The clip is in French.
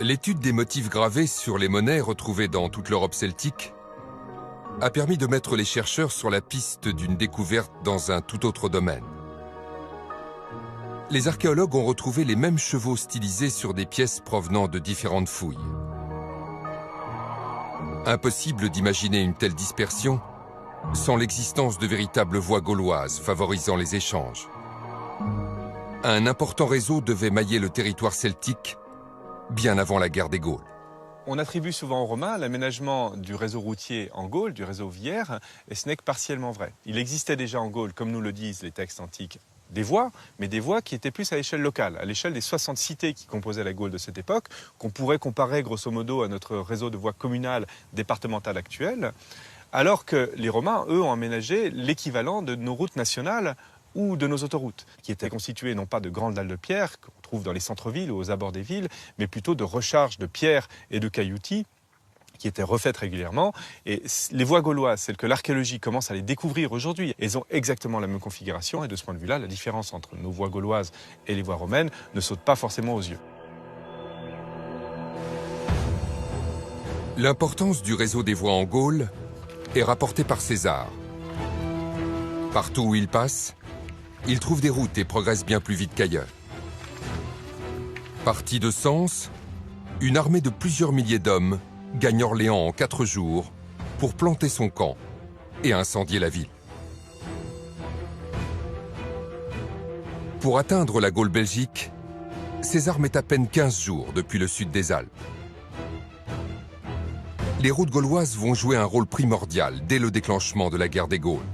L'étude des motifs gravés sur les monnaies retrouvées dans toute l'Europe celtique a permis de mettre les chercheurs sur la piste d'une découverte dans un tout autre domaine. Les archéologues ont retrouvé les mêmes chevaux stylisés sur des pièces provenant de différentes fouilles. Impossible d'imaginer une telle dispersion sans l'existence de véritables voies gauloises favorisant les échanges. Un important réseau devait mailler le territoire celtique bien avant la guerre des Gaules. On attribue souvent aux Romains l'aménagement du réseau routier en Gaule, du réseau viaire, et ce n'est que partiellement vrai. Il existait déjà en Gaule, comme nous le disent les textes antiques, des voies, mais des voies qui étaient plus à l'échelle locale, à l'échelle des 60 cités qui composaient la Gaule de cette époque, qu'on pourrait comparer grosso modo à notre réseau de voies communales départementales actuelles, alors que les Romains, eux, ont aménagé l'équivalent de nos routes nationales ou de nos autoroutes, qui étaient constituées non pas de grandes dalles de pierre qu'on trouve dans les centres-villes ou aux abords des villes, mais plutôt de recharges de pierre et de cailloutis qui étaient refaites régulièrement. Et les voies gauloises, celles que l'archéologie commence à les découvrir aujourd'hui, elles ont exactement la même configuration. Et de ce point de vue-là, la différence entre nos voies gauloises et les voies romaines ne saute pas forcément aux yeux. L'importance du réseau des voies en Gaule est rapportée par César. Partout où il passe, il trouve des routes et progresse bien plus vite qu'ailleurs. Parti de Sens, une armée de plusieurs milliers d'hommes gagne Orléans en 4 jours pour planter son camp et incendier la ville. Pour atteindre la Gaule belgique, César met à peine 15 jours depuis le sud des Alpes. Les routes gauloises vont jouer un rôle primordial dès le déclenchement de la guerre des Gaules.